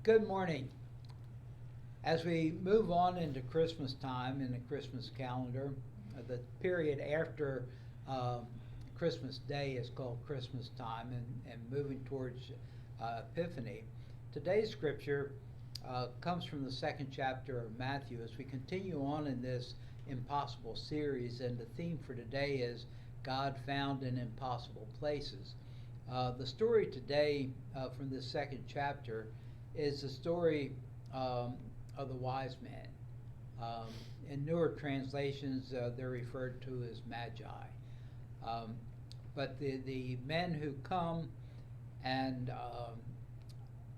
Good morning. As we move on into Christmas time in the Christmas calendar, the period after um, Christmas Day is called Christmas time, and moving towards Epiphany. Today's scripture comes from the second chapter of Matthew as we continue on in this impossible series, and the theme for today is God found in impossible places. The story today from this second chapter is the story of the wise men. Um, in newer translations, they're referred to as magi. Um, but the men who come and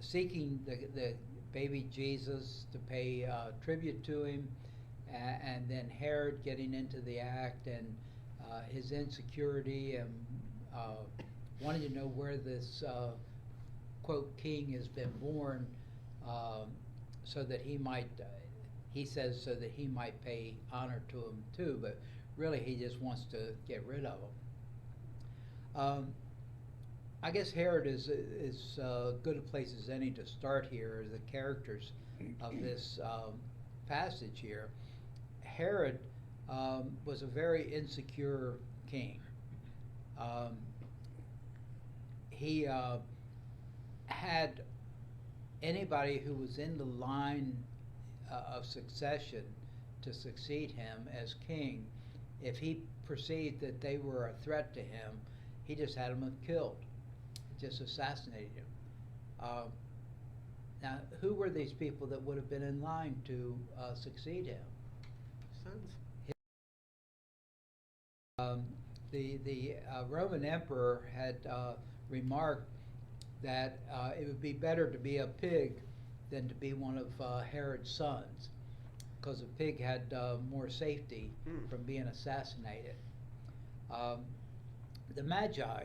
seeking the baby Jesus to pay tribute to him, and then Herod getting into the act, and his insecurity, and wanting to know where this quote king has been born, um, so that he might, he says, so that he might pay honor to him too, but really he just wants to get rid of him. I guess Herod is good a place as any to start here as the characters of this passage here. Herod was a very insecure king. Um, he had anybody who was in the line of succession to succeed him as king, if he perceived that they were a threat to him, he just had them killed, just assassinated him. Now, who were these people that would have been in line to succeed him? Sons. The Roman emperor had remarked that it would be better to be a pig than to be one of Herod's sons, because a pig had more safety from being assassinated. The Magi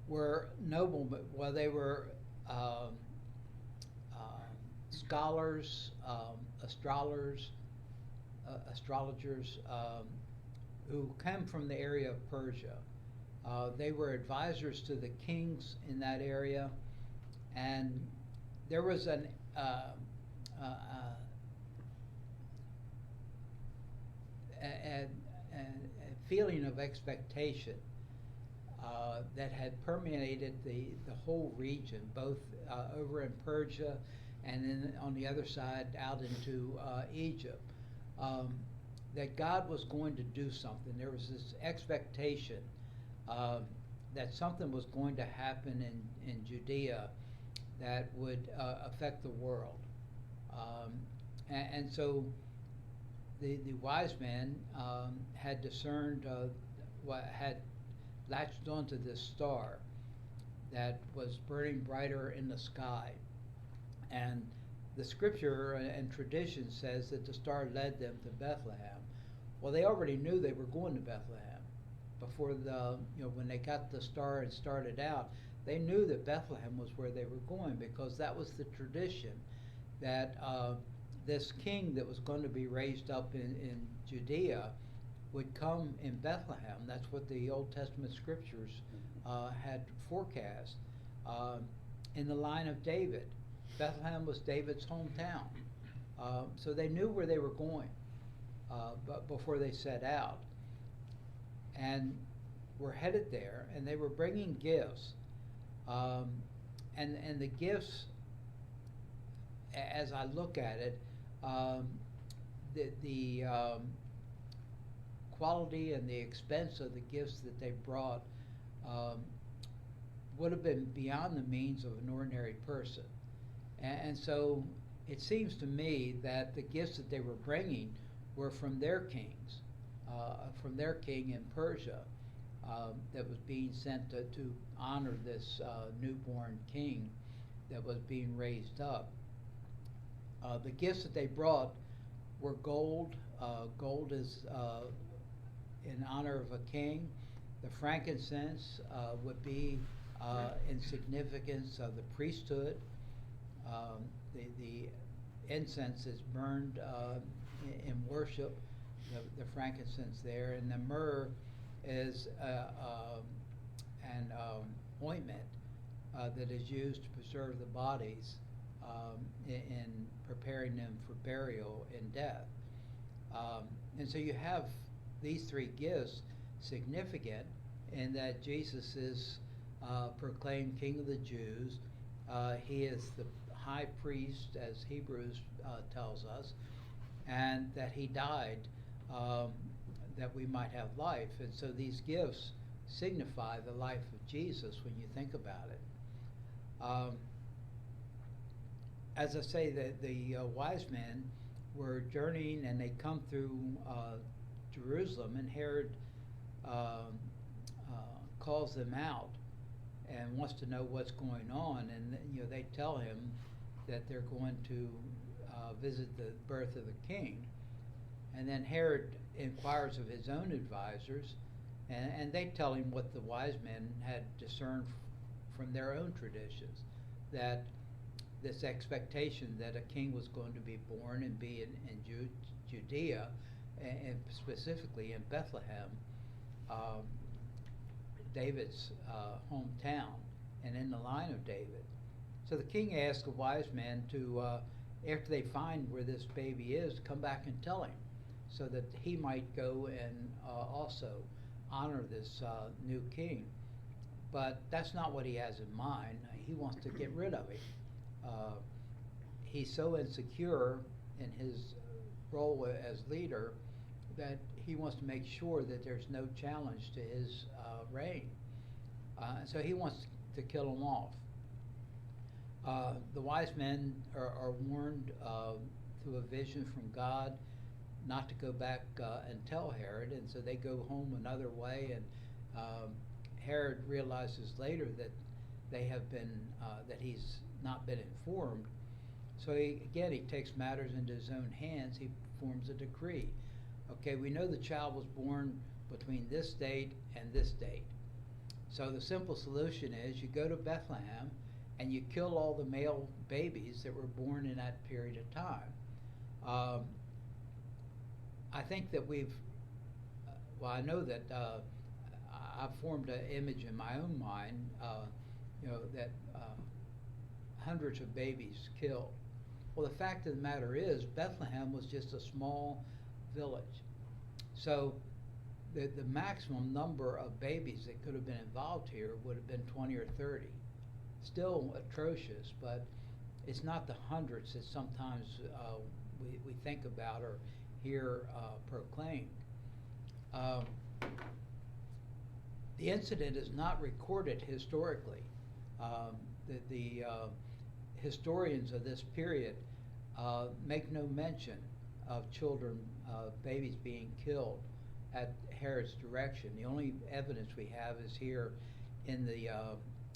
were noble, well, they were scholars, astrologers who came from the area of Persia. They were advisors to the kings in that area, and there was a feeling of expectation that had permeated the whole region, both over in Persia and then on the other side out into Egypt, that God was going to do something. There was this expectation that something was going to happen in Judea that would affect the world. And so the wise men had discerned, had latched onto this star that was burning brighter in the sky. And the scripture and tradition says that the star led them to Bethlehem. Well, they already knew they were going to Bethlehem. Before when they got the star and started out, they knew that Bethlehem was where they were going, because that was the tradition, that this king that was going to be raised up in Judea would come in Bethlehem. That's what the Old Testament scriptures had forecast. In the line of David, Bethlehem was David's hometown. So they knew where they were going but before they set out. And were headed there, and they were bringing gifts. And the gifts, as I look at it, the quality and the expense of the gifts that they brought would have been beyond the means of an ordinary person. And so it seems to me that the gifts that they were bringing were from their kings, from their king in Persia, that was being sent to honor this newborn king that was being raised up. The gifts that they brought were gold. Gold is in honor of a king. The frankincense would be in significance of the priesthood. The incense is burned in worship, the frankincense there, and the myrrh is an ointment that is used to preserve the bodies in preparing them for burial and death. And so you have these three gifts significant in that Jesus is proclaimed King of the Jews. He is the high priest, as Hebrews tells us, and that he died that we might have life. And so these gifts signify the life of Jesus when you think about it. As I say, the wise men were journeying, and they come through Jerusalem, and Herod calls them out and wants to know what's going on. And they tell him that they're going to visit the birth of the king. And then Herod inquires of his own advisors, and they tell him what the wise men had discerned from their own traditions, that this expectation that a king was going to be born and be in Judea, and specifically in Bethlehem, David's hometown, and in the line of David. So the king asked the wise men to, after they find where this baby is, come back and tell him, so that he might go and also honor this new king. But that's not what he has in mind. He wants to get rid of him. He's so insecure in his role as leader that he wants to make sure that there's no challenge to his reign. So he wants to kill him off. The wise men are warned through a vision from God not to go back and tell Herod, and so they go home another way, and Herod realizes later that they have been, that he's not been informed. So he takes matters into his own hands. He forms a decree. Okay, we know the child was born between this date and this date. So the simple solution is you go to Bethlehem and you kill all the male babies that were born in that period of time. I think that I know that I've formed an image in my own mind, that hundreds of babies killed. Well, the fact of the matter is, Bethlehem was just a small village. So the maximum number of babies that could have been involved here would have been 20 or 30. Still atrocious, but it's not the hundreds that sometimes we think about or hear proclaimed. The incident is not recorded historically. The historians of this period make no mention of children, babies being killed at Herod's direction. The only evidence we have is here in the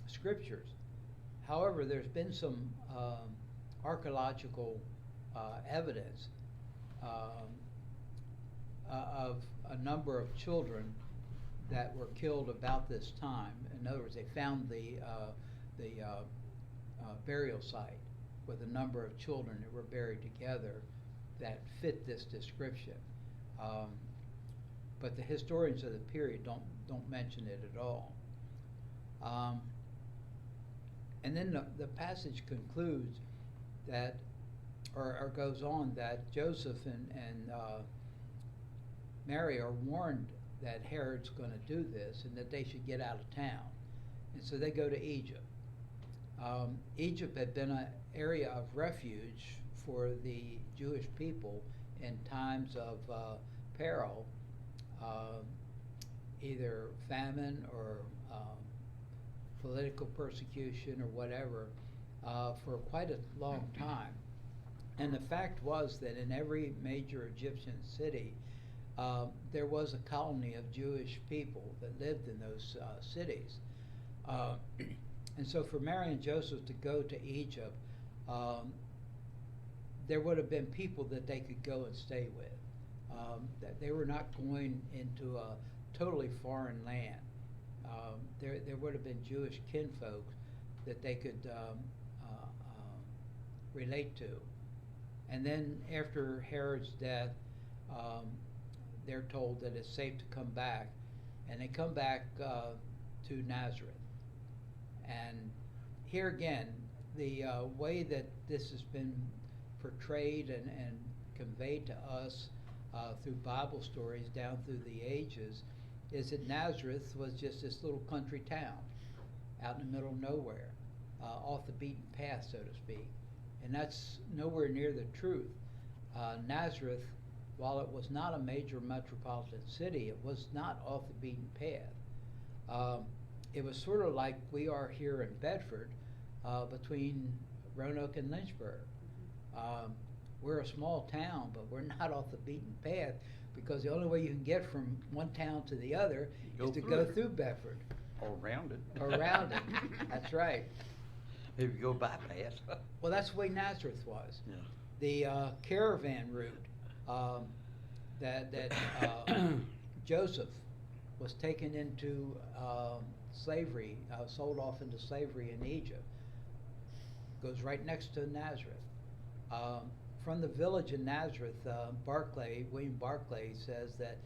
scriptures. However, there's been some archaeological evidence of a number of children that were killed about this time. In other words, they found the burial site with a number of children that were buried together that fit this description. But the historians of the period don't mention it at all. And then the passage concludes that, or goes on, that Joseph and Mary are warned that Herod's going to do this and that they should get out of town. And so they go to Egypt. Egypt had been an area of refuge for the Jewish people in times of peril, either famine or political persecution or whatever, for quite a long time. And the fact was that in every major Egyptian city, there was a colony of Jewish people that lived in those cities. And so for Mary and Joseph to go to Egypt, there would have been people that they could go and stay with. That they were not going into a totally foreign land. There would have been Jewish kinfolk that they could relate to. And then after Herod's death, they're told that it's safe to come back, and they come back to Nazareth. And here again, the way that this has been portrayed and conveyed to us through Bible stories down through the ages is that Nazareth was just this little country town out in the middle of nowhere, off the beaten path, so to speak. And that's nowhere near the truth. Nazareth, while it was not a major metropolitan city, it was not off the beaten path. It was sort of like we are here in Bedford, between Roanoke and Lynchburg. We're a small town, but we're not off the beaten path, because the only way you can get from one town to the other is to go through Bedford. Or around it. Or around it. That's right. If you go bypass. Well, that's the way Nazareth was. Yeah. The caravan route that Joseph was taken into slavery, sold off into slavery in Egypt, goes right next to Nazareth. From the village in Nazareth, William Barclay says that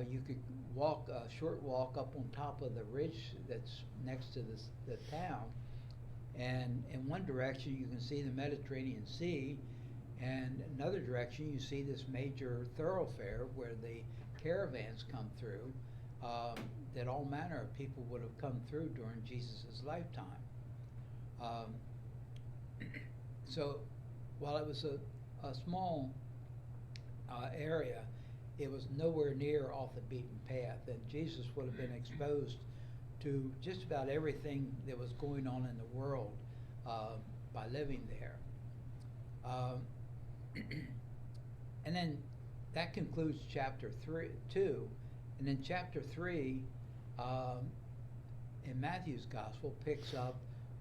you could walk a short walk up on top of the ridge that's next to the town, and in one direction you can see the Mediterranean Sea, and another direction you see this major thoroughfare where the caravans come through, that all manner of people would have come through during Jesus' lifetime. So while it was a small area, it was nowhere near off the beaten path, and Jesus would have been exposed to just about everything that was going on in the world by living there. And then that concludes chapter 2, and then chapter 3 in Matthew's gospel picks up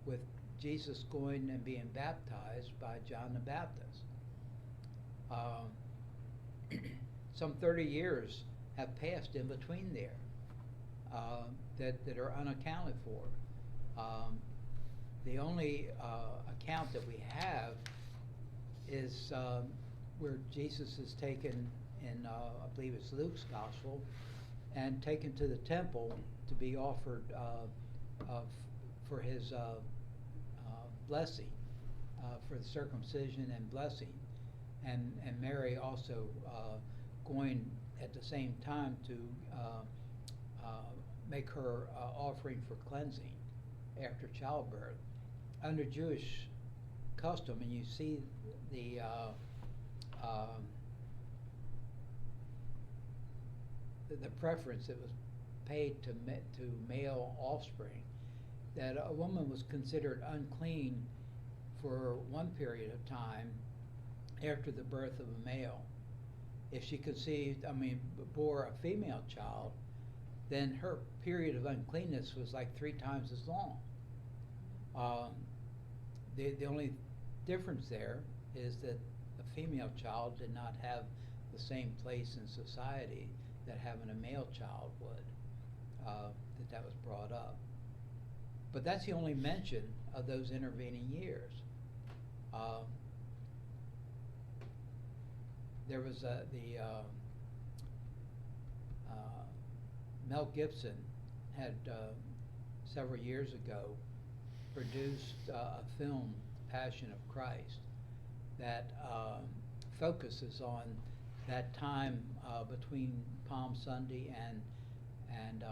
with Jesus going and being baptized by John the Baptist. Some 30 years have passed in between there that are unaccounted for. The only account that we have is where Jesus is taken in, I believe it's Luke's gospel, and taken to the temple to be offered for his blessing, for the circumcision and blessing, and Mary also going at the same time to make her offering for cleansing after childbirth. Under Jewish custom, and you see the preference that was paid to male offspring, that a woman was considered unclean for one period of time after the birth of a male. If she bore a female child, then her period of uncleanness was like 3 times as long. The only difference there is that a female child did not have the same place in society that having a male child would, that was brought up. But that's the only mention of those intervening years. There was Mel Gibson had several years ago produced a film, Passion of Christ, that focuses on that time between Palm Sunday and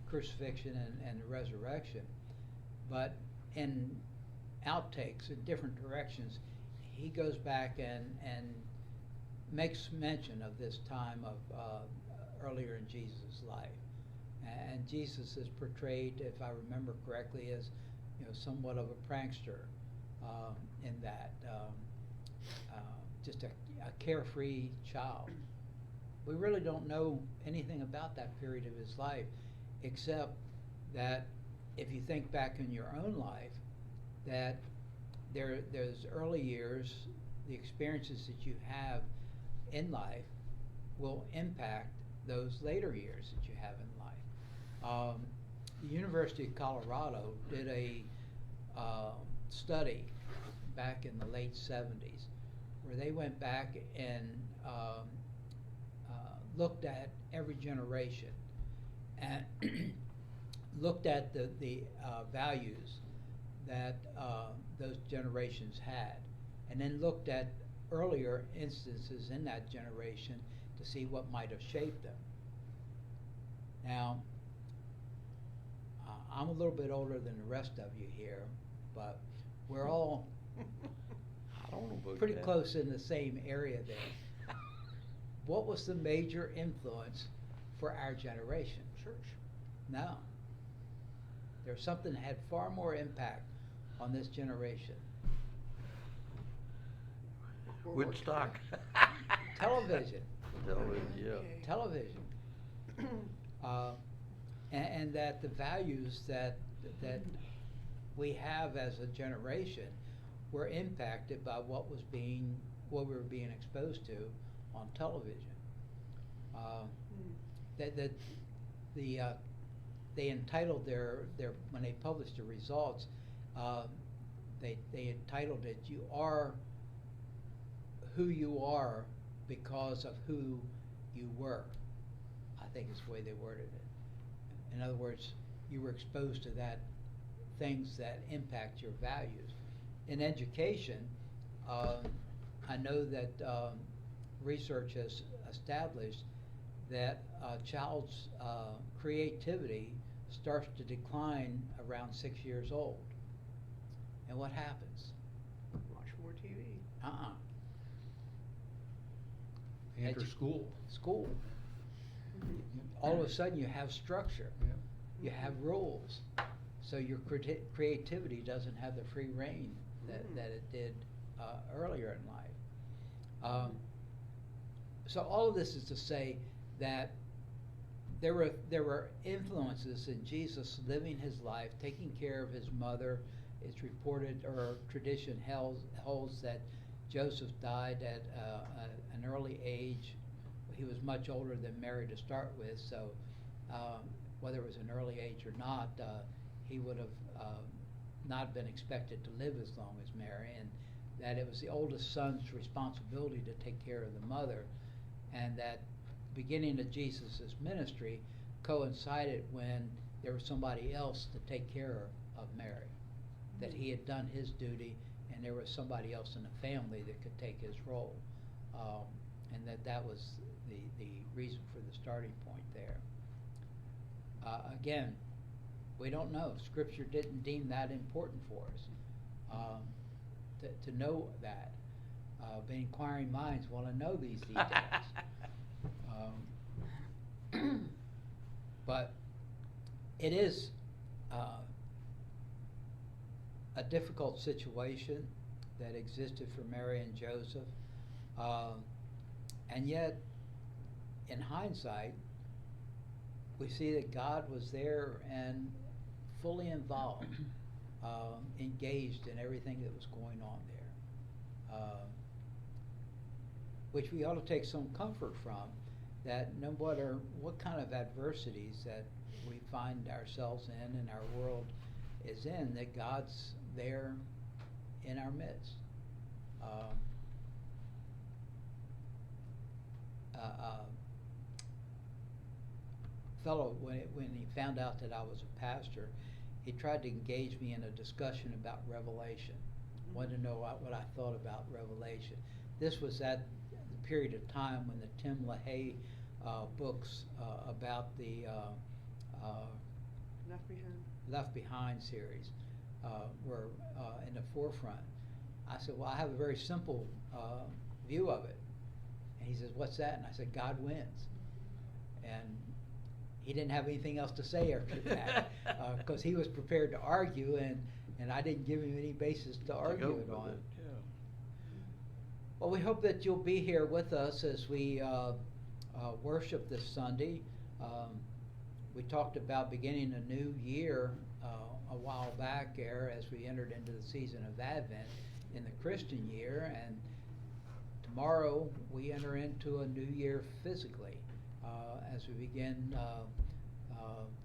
crucifixion and the resurrection. But in outtakes in different directions, he goes back and makes mention of this time of earlier in Jesus' life. And Jesus is portrayed, if I remember correctly, as somewhat of a prankster in that, just a carefree child. We really don't know anything about that period of his life, except that if you think back in your own life, that there's early years, the experiences that you have in life will impact those later years that you have in life. The University of Colorado did a study back in the late 70s where they went back and looked at every generation and looked at the values that those generations had, and then looked at earlier instances in that generation to see what might have shaped them. Now, I'm a little bit older than the rest of you here, but we're all I don't know about pretty that. close in the same area there. What was the major influence for our generation? Church. No. There's something that had far more impact on this generation. World War Woodstock. Television. Television, yeah. Okay. Television. And that the values that we have as a generation were impacted by what we were being exposed to on television. They entitled their when they published the results, they entitled it "You Are Who You Are Because of Who You Were." I think is the way they worded it. In other words, you were exposed to things that impact your values. In education, I know that research has established that a child's creativity starts to decline around 6 years old. And what happens? Watch more TV. Enter school. School. All of a sudden you have structure. Yeah. You have rules. So your creativity doesn't have the free reign that it did earlier in life. So all of this is to say that there were influences in Jesus living his life, taking care of his mother. It's reported, or tradition holds that Joseph died at an early age. He was much older than Mary to start with, so whether it was an early age or not, he would have not been expected to live as long as Mary, and that it was the oldest son's responsibility to take care of the mother, and that the beginning of Jesus' ministry coincided when there was somebody else to take care of Mary, that he had done his duty and there was somebody else in the family that could take his role, and that was the reason for the starting point there. Again, we don't know. Scripture didn't deem that important for us to know that. But inquiring minds want to know these details. But it is a difficult situation that existed for Mary and Joseph. And yet, in hindsight, we see that God was there and fully involved, engaged in everything that was going on there, which we ought to take some comfort from, that no matter what kind of adversities that we find ourselves in and our world is in, that God's there in our midst. Fellow, when he found out that I was a pastor, he tried to engage me in a discussion about Revelation. Wanted to know what I thought about Revelation. This was at the period of time when the Tim LaHaye books about the Left Behind. Left Behind series were in the forefront. I said, well, I have a very simple view of it. And he says, what's that? And I said, God wins. And he didn't have anything else to say after that, because he was prepared to argue, and I didn't give him any basis to argue it on. Yeah. Well, we hope that you'll be here with us as we worship this Sunday. We talked about beginning a new year a while back there as we entered into the season of Advent in the Christian year, and tomorrow we enter into a new year physically as we begin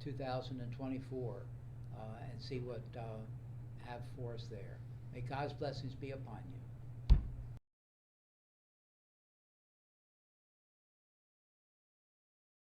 2024 and see what have for us there. May God's blessings be upon you.